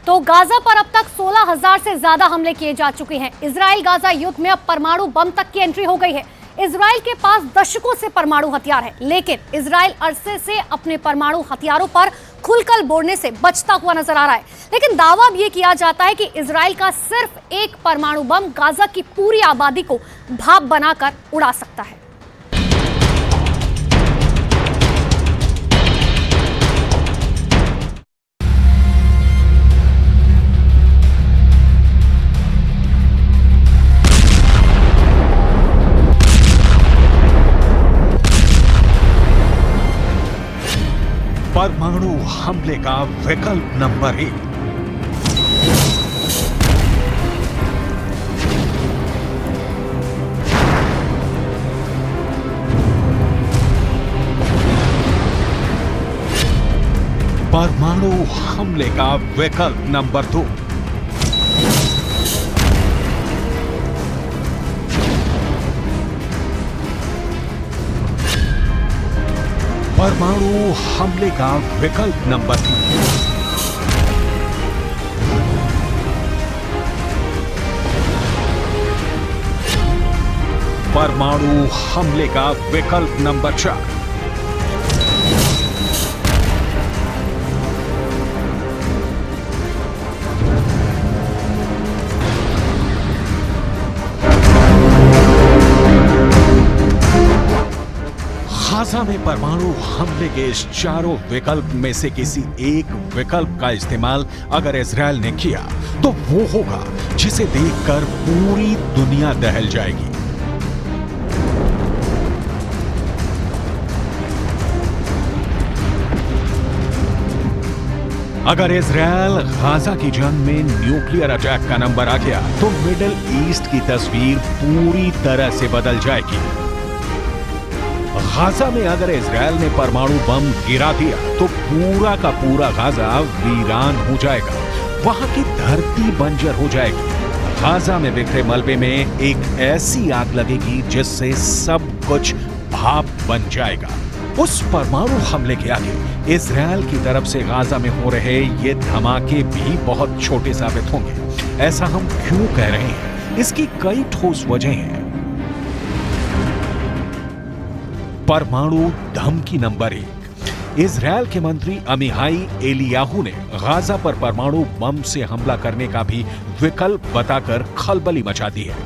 तो गाजा पर अब तक 16,000 से ज्यादा हमले किए जा चुके हैं। इजराइल गाजा युद्ध में अब परमाणु बम तक की एंट्री हो गई है। इजराइल के पास दशकों से परमाणु हथियार है, लेकिन इजराइल अरसे से अपने परमाणु हथियारों पर खुलकर बोलने से बचता हुआ नजर आ रहा है। लेकिन दावा भी ये किया जाता है कि इजराइल का सिर्फ एक परमाणु बम गाजा की पूरी आबादी को भाप बनाकर उड़ा सकता है। परमाणु हमले का विकल्प नंबर 1। परमाणु हमले का विकल्प नंबर 2। परमाणु हमले का विकल्प नंबर 3। परमाणु हमले का विकल्प नंबर 4। गाजा में परमाणु हमले के इस चारों विकल्प में से किसी एक विकल्प का इस्तेमाल अगर इजरायल ने किया तो वो होगा जिसे देखकर पूरी दुनिया दहल जाएगी। अगर इजरायल गाजा की जंग में न्यूक्लियर अटैक का नंबर आ गया तो मिडिल ईस्ट की तस्वीर पूरी तरह से बदल जाएगी। गाजा में अगर इजरायल ने परमाणु बम गिरा दिया तो पूरा का पूरा गाजा वीरान हो जाएगा, वहां की धरती बंजर हो जाएगी। गाजा में बिखरे मलबे में एक ऐसी आग लगेगी जिससे सब कुछ भाप बन जाएगा। उस परमाणु हमले के आगे इजरायल की तरफ से गाजा में हो रहे ये धमाके भी बहुत छोटे साबित होंगे। ऐसा हम क्यों कह रहे हैं? इसकी कई ठोस वजह हैं। परमाणु धमकी नंबर 1। इजरायल के मंत्री अमिहाई एलियाहू ने गाजा पर परमाणु बम से हमला करने का भी विकल्प बताकर खलबली मचा दी है।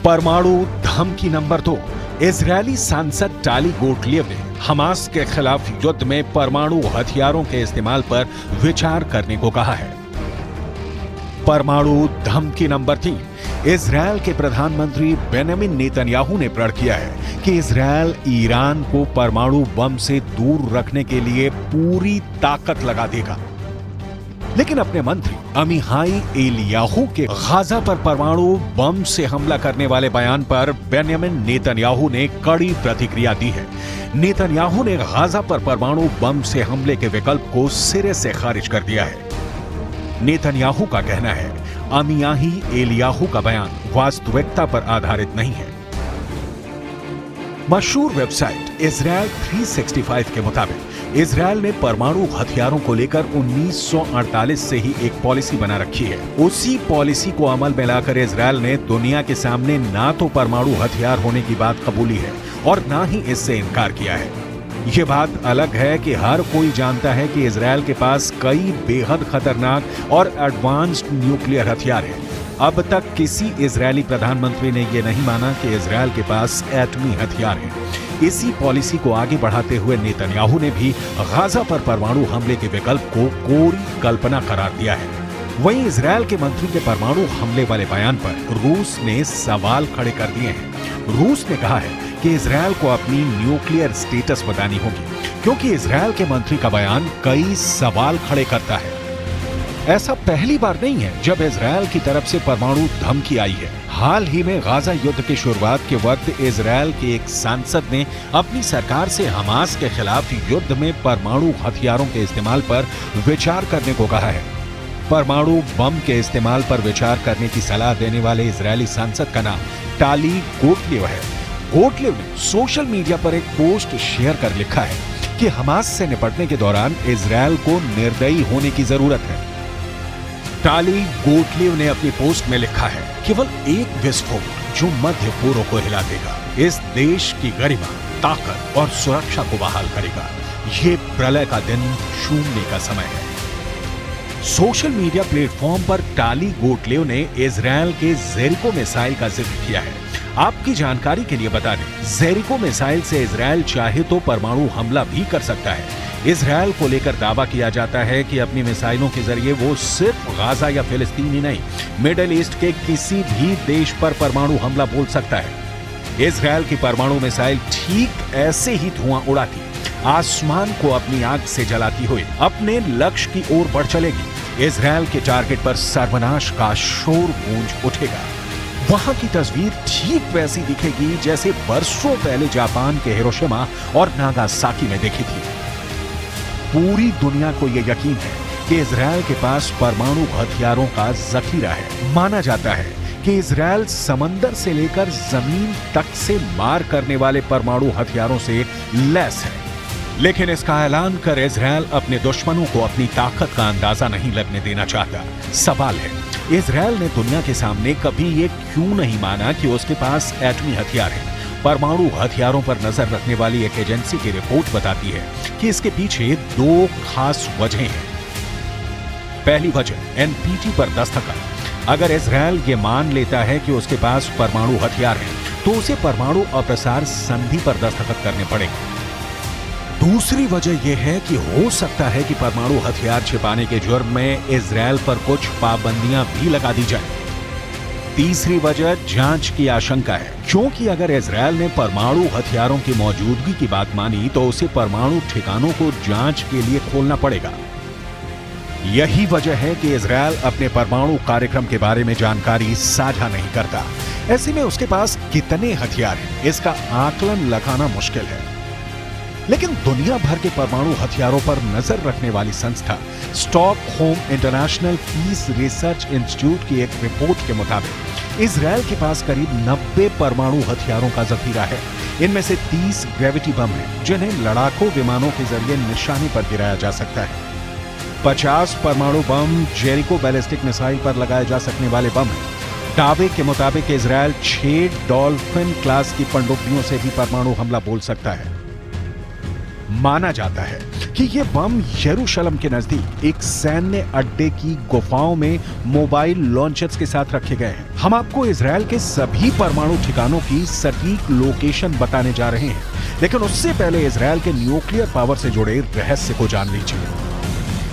परमाणु धमकी नंबर 2। इजरायली सांसद टाली गोटलिएव ने हमास के खिलाफ युद्ध में परमाणु हथियारों के इस्तेमाल पर विचार करने को कहा है। परमाणु धमकी नंबर 3। इजरायल के प्रधानमंत्री बेंजामिन नेतन्याहू ने प्रण किया है कि इजरायल ईरान को परमाणु बम से दूर रखने के लिए पूरी ताकत लगा देगा। लेकिन अपने मंत्री अमिहाई एलियाहू के गाजा पर परमाणु बम से हमला करने वाले बयान पर बेंजामिन नेतन्याहू ने कड़ी प्रतिक्रिया दी है। नेतन्याहू ने गाजा पर परमाणु बम से हमले के विकल्प को सिरे से खारिज कर दिया है। नेतन्याहू का कहना है अमियाही एलियाहू का बयान वास्तविकता पर आधारित नहीं है। मशहूर वेबसाइट इजरायल 365 के मुताबिक इजरायल ने परमाणु हथियारों को लेकर 1948 से ही एक पॉलिसी बना रखी है। उसी पॉलिसी को अमल में लाकर इजरायल ने दुनिया के सामने ना तो परमाणु हथियार होने की बात कबूली है और ना ही इससे इनकार किया है। ये बात अलग है कि हर कोई जानता है कि इजरायल के पास कई बेहद खतरनाक और एडवांस्ड न्यूक्लियर हथियार हैं। अब तक किसी इजरायली प्रधानमंत्री ने यह नहीं माना कि इजरायल के पास एटमी हथियार है। इसी पॉलिसी को आगे बढ़ाते हुए नेतन्याहू ने भी गाजा पर परमाणु हमले के विकल्प को कोरी कल्पना करार दिया है। वहीं इजरायल के मंत्री के परमाणु हमले वाले बयान पर रूस ने सवाल खड़े कर दिए हैं। रूस ने कहा है कि इजरायल को अपनी न्यूक्लियर स्टेटस बतानी होगी, क्योंकि इजरायल के मंत्री का बयान कई सवाल खड़े करता है। ऐसा पहली बार नहीं है जब इजरायल की तरफ से परमाणु धमकी आई है। हाल ही में गाजा युद्ध की शुरुआत के वक्त इजरायल के एक सांसद ने अपनी सरकार से हमास के खिलाफ युद्ध में परमाणु हथियारों के इस्तेमाल पर विचार करने को कहा है। परमाणु बम के इस्तेमाल पर विचार करने की सलाह देने वाले इजरायली सांसद का नाम टाली गोटलिएव है। गोटलिएव ने सोशल मीडिया पर एक पोस्ट शेयर कर लिखा है कि हमास से निपटने के दौरान इजरायल को निर्दयी होने की जरूरत है। टाली गोटलीव ने अपनी पोस्ट में लिखा है, केवल एक विस्फोट जो मध्य पूर्व को हिला देगा, इस देश की गरिमा, ताकत और सुरक्षा को बहाल करेगा। ये प्रलय का दिन छूमने का समय है। सोशल मीडिया प्लेटफॉर्म पर टाली गोटलीव ने इजरायल के जेरिको मिसाइल का जिक्र किया है। आपकी जानकारी के लिए बता दें, जेरिको मिसाइल से इजरायल चाहे तो परमाणु हमला भी कर सकता है। इजरायल को लेकर दावा किया जाता है कि अपनी मिसाइलों के जरिए वो सिर्फ गाजा या फिलिस्तीन ही नहीं, मिडिल ईस्ट के किसी भी देश पर परमाणु हमला बोल सकता है। इजरायल की परमाणु मिसाइल ठीक ऐसे ही धुआं उड़ाती, आसमान को अपनी आग से जलाती हुई अपने लक्ष्य की ओर बढ़ चलेगी। इजरायल के टारगेट पर सर्वनाश का शोर गूंज उठेगा। वहां की तस्वीर ठीक वैसी दिखेगी जैसे बरसों पहले जापान के हिरोशिमा और नागासाकी में देखी थी। पूरी दुनिया को यह यकीन है कि इजरायल के पास परमाणु हथियारों का जखीरा है। माना जाता है कि इजरायल समंदर से लेकर जमीन तक से मार करने वाले परमाणु हथियारों से लैस है। लेकिन इसका ऐलान कर इजरायल अपने दुश्मनों को अपनी ताकत का अंदाजा नहीं लगने देना चाहता। सवाल है, इजरायल ने दुनिया के सामने कभी ये क्यों नहीं माना कि उसके पास एटमी हथियार है? परमाणु हथियारों पर नजर रखने वाली एक एजेंसी की रिपोर्ट बताती है कि इसके पीछे दो खास वजहें हैं। पहली वजह, एनपीटी पर दस्तखत। अगर इजरायल ये मान लेता है कि उसके पास परमाणु हथियार है तो उसे परमाणु अप्रसार संधि पर दस्तखत करने पड़ेंगे। दूसरी वजह यह है कि हो सकता है कि परमाणु हथियार छिपाने के जुर्म में इजरायल पर कुछ पाबंदियां भी लगा दी जाए। तीसरी वजह जांच की आशंका है, क्योंकि अगर इजरायल ने परमाणु हथियारों की मौजूदगी की बात मानी तो उसे परमाणु ठिकानों को जांच के लिए खोलना पड़ेगा। यही वजह है कि इजरायल अपने परमाणु कार्यक्रम के बारे में जानकारी साझा नहीं करता। ऐसे में उसके पास कितने हथियार हैं, इसका आकलन लगाना मुश्किल है। लेकिन दुनिया भर के परमाणु हथियारों पर नजर रखने वाली संस्था Stockholm International Peace Research Institute की एक रिपोर्ट के मुताबिक इजरायल के पास करीब 90 परमाणु हथियारों का जखीरा है। इनमें से 30 ग्रेविटी बम हैं, जिन्हें लड़ाकू विमानों के जरिए निशाने पर गिराया जा सकता है। 50 परमाणु बम जेरिको बैलिस्टिक मिसाइल पर लगाए जा सकने वाले बम हैं। दावे के मुताबिक इजरायल 6 डॉल्फिन क्लास की पनडुब्बियों से भी परमाणु हमला बोल सकता है। माना जाता है कि ये बम यरूशलेम के नजदीक एक सैन्य अड्डे की गुफाओं में मोबाइल लॉन्चर्स के साथ रखे गए हैं। हम आपको इजरायल के सभी परमाणु ठिकानों की सटीक लोकेशन बताने जा रहे हैं, लेकिन उससे पहले इजरायल के न्यूक्लियर पावर से जुड़े रहस्य को जान लीजिए।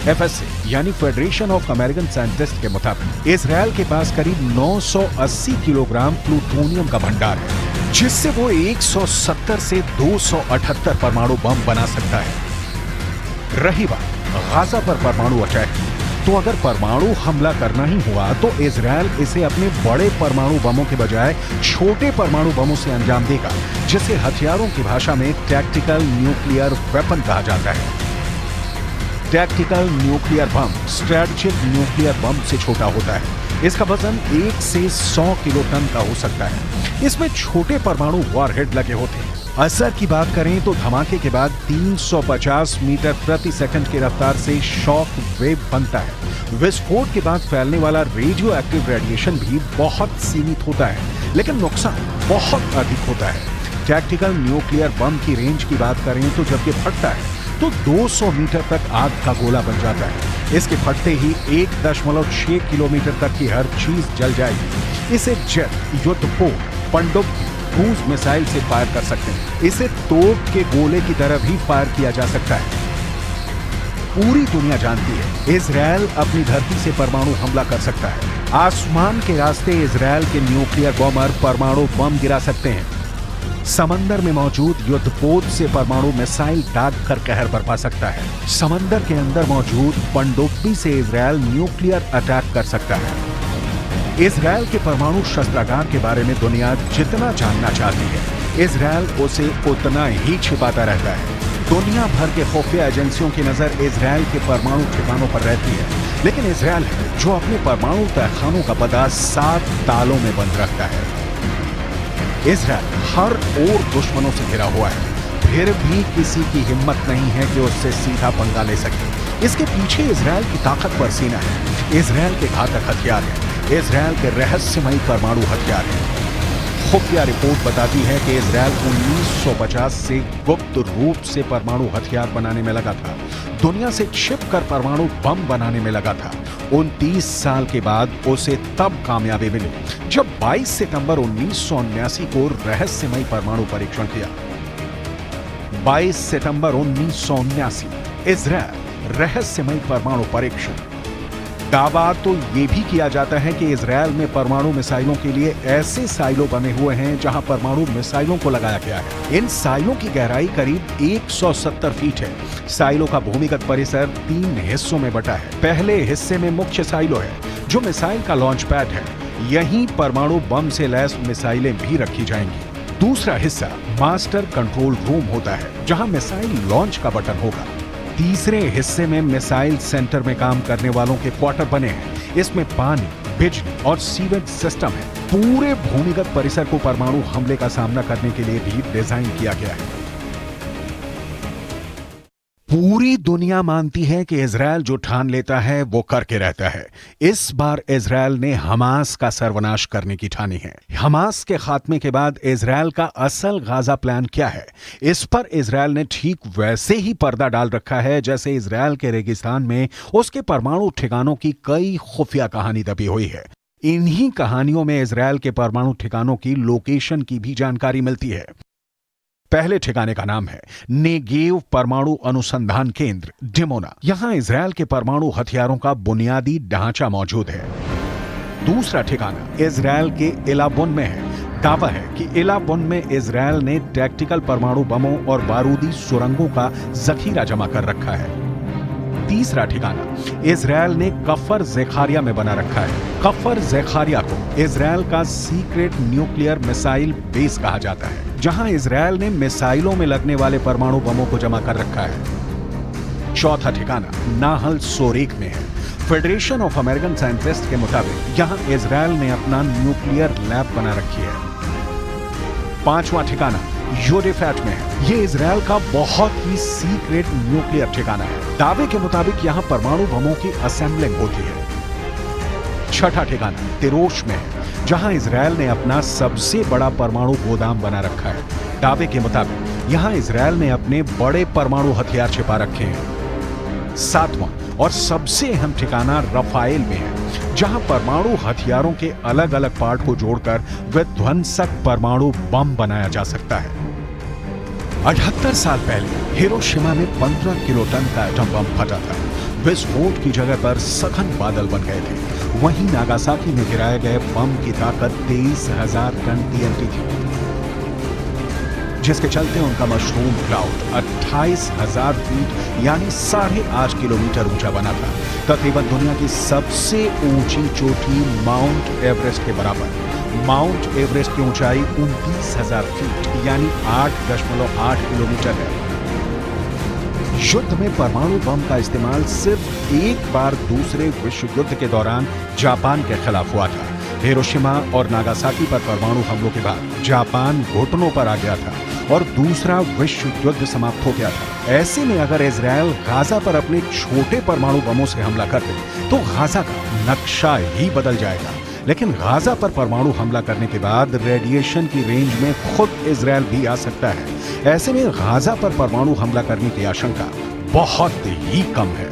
FSA यानी फेडरेशन ऑफ अमेरिकन साइंटिस्ट के मुताबिक इजरायल के पास करीब 980 किलोग्राम प्लूटोनियम का भंडार है, जिससे वो 170 से 278 परमाणु बम बना सकता है। रही बात गाजा पर परमाणु अटैक की, तो अगर परमाणु हमला करना ही हुआ तो इजरायल इसे अपने बड़े परमाणु बमों के बजाय छोटे परमाणु बमों से अंजाम देगा, जिसे हथियारों की भाषा में टैक्टिकल न्यूक्लियर वेपन कहा जाता है। Tactical nuclear bomb strategic nuclear bomb से छोटा होता है। इसका वजन 1 से 100 किलोटन का हो सकता है। इसमें छोटे परमाणु वॉरहेड लगे होते हैं। असर की बात करें तो धमाके के बाद 350 मीटर प्रति सेकंड की रफ्तार से शॉक वेव बनता है। विस्फोट के बाद फैलने वाला रेडियो एक्टिव रेडिएशन भी बहुत सीमित होता है, लेकिन नुकसान बहुत अधिक होता है। टैक्टिकल न्यूक्लियर बम की रेंज की बात करें तो जब ये फटता है तो 200 मीटर तक आग का गोला बन जाता है। इसके फटते ही 1.6 किलोमीटर तक की हर चीज जल जाएगी। इसे जेट, युद्धपोत, पनडुब्बी, क्रूज मिसाइल से फायर कर सकते हैं। इसे तोप के गोले की तरह भी फायर किया जा सकता है। पूरी दुनिया जानती है इजरायल अपनी धरती से परमाणु हमला कर सकता है। आसमान के रास्ते इजरायल के न्यूक्लियर बॉम्बर परमाणु बम गिरा सकते हैं। समंदर में मौजूद युद्धपोत से परमाणु मिसाइल दाग कर कहर बरपा सकता है। समंदर के अंदर मौजूद पनडुब्बी से इजरायल न्यूक्लियर अटैक कर सकता है। इजरायल के परमाणु शस्त्रागार के बारे में दुनिया जितना जानना चाहती है, इजरायल उसे उतना ही छिपाता रहता है। दुनिया भर के खुफिया एजेंसियों की नजर इजरायल के परमाणु ठिकानों पर रहती है, लेकिन इजरायल है जो अपने परमाणु तहखानों का पता 7 तालों में बंद रखता है। इजरायल हर ओर दुश्मनों से घिरा हुआ है, फिर भी किसी की हिम्मत नहीं है कि उससे सीधा पंगा ले सके। इसके पीछे इजरायल की ताकतवर सेना है। इजरायल के घातक हथियार हैं, इजरायल के रहस्यमयी परमाणु हथियार हैं। खुफिया रिपोर्ट बताती है कि इजरायल 1950 से गुप्त रूप से परमाणु हथियार बनाने में लगा था, दुनिया से छिपकर परमाणु बम बनाने में लगा था। 29 साल के बाद उसे तब कामयाबी मिली जब 22 सितंबर 1979 को रहस्यमयी परमाणु परीक्षण किया। 22 सितंबर 1979, इजरायल रहस्यमयी परमाणु परीक्षण। दावा तो यह भी किया जाता है कि इजरायल में परमाणु मिसाइलों के लिए ऐसे साइलो बने हुए हैं जहां परमाणु मिसाइलों को लगाया गया है। इन साइलों की गहराई करीब 170 फीट है। साइलो का भूमिगत परिसर 3 हिस्सों में बटा है। पहले हिस्से में मुख्य साइलो है जो मिसाइल का लॉन्च पैड है। यहीं परमाणु बम से लैस मिसाइलें भी रखी जाएंगी। दूसरा हिस्सा मास्टर कंट्रोल रूम होता है जहां मिसाइल लॉन्च का बटन होगा। तीसरे हिस्से में मिसाइल सेंटर में काम करने वालों के क्वार्टर बने हैं। इसमें पानी, बिजली और सीवेज सिस्टम है। पूरे भूमिगत परिसर को परमाणु हमले का सामना करने के लिए भी डिजाइन किया गया है। पूरी दुनिया मानती है कि इजरायल जो ठान लेता है वो करके रहता है। इस बार इजरायल ने हमास का सर्वनाश करने की ठानी है। हमास के खात्मे के बाद इजरायल का असल गाजा प्लान क्या है, इस पर इजरायल ने ठीक वैसे ही पर्दा डाल रखा है जैसे इजरायल के रेगिस्तान में उसके परमाणु ठिकानों की कई खुफिया कहानी दबी हुई है। इन्हीं कहानियों में इजरायल के परमाणु ठिकानों की लोकेशन की भी जानकारी मिलती है। पहले ठिकाने का नाम है नेगेव परमाणु अनुसंधान केंद्र, डिमोना। यहां इजरायल के परमाणु हथियारों का बुनियादी ढांचा मौजूद है। दूसरा ठिकाना इजरायल के इलाबुन में है। दावा है कि इलाबुन में इजरायल ने टैक्टिकल परमाणु बमों और बारूदी सुरंगों का जखीरा जमा कर रखा है। तीसरा ठिकाना इजरायल ने कफर ज़ेखारिया में बना रखा है। कफर ज़ेखारिया को इजरायल का सीक्रेट न्यूक्लियर मिसाइल बेस कहा जाता है, जहां इजरायल ने मिसाइलों में लगने वाले परमाणु बमों को जमा कर रखा है। चौथा ठिकाना नाहल सोरेक में है। फेडरेशन ऑफ अमेरिकन साइंटिस्ट के मुताबिक यहां इजरायल ने अपना न्यूक्लियर लैब बना रखी है। पांचवा ठिकाना योडेफैट में है। ये इजरायल का बहुत ही सीक्रेट न्यूक्लियर ठिकाना है। दावे के मुताबिक यहां परमाणु बमों की असेंबलिंग होती है। छठा ठिकाना तिरोश में है, जहां इजरायल ने अपना सबसे बड़ा परमाणु गोदाम बना रखा है। दावे के मुताबिक यहां इजरायल ने अपने बड़े परमाणु हथियार छिपा रखे हैं। सातवां और सबसे अहम ठिकाना रफाएल में है, जहां परमाणु हथियारों के अलग अलग पार्ट को जोड़कर विध्वंसक परमाणु बम बनाया जा सकता है। 78 साल पहले हिरोशिमा में 15 किलोटन का एटम बम फटा था। विस्फोट की जगह पर सघन बादल बन गए थे। वहीं नागासाकी में गिराए गए बम की ताकत 23,000 टन TNT थी, जिसके चलते उनका मशरूम क्लाउड 28,000 फीट यानी 8.5 किलोमीटर ऊंचा बना था। तकरीबन दुनिया की सबसे ऊंची चोटी माउंट एवरेस्ट के बराबर। माउंट एवरेस्ट की ऊंचाई 29,000 फीट यानी 8.8 किलोमीटर है। युद्ध में परमाणु बम का इस्तेमाल सिर्फ एक बार दूसरे विश्व युद्ध के दौरान जापान के खिलाफ हुआ था। हिरोशिमा और नागासाकी पर परमाणु हमलों के बाद जापान घुटनों पर आ गया था और दूसरा विश्व युद्ध समाप्त हो गया था। ऐसे में अगर इजरायल गाजा पर अपने छोटे परमाणु बमों से हमला कर दे तो गाजा का नक्शा ही बदल जाएगा। लेकिन गाजा पर परमाणु हमला करने के बाद रेडिएशन की रेंज में खुद इजरायल भी आ सकता है। ऐसे में गाजा पर परमाणु हमला करने की आशंका बहुत ही कम है।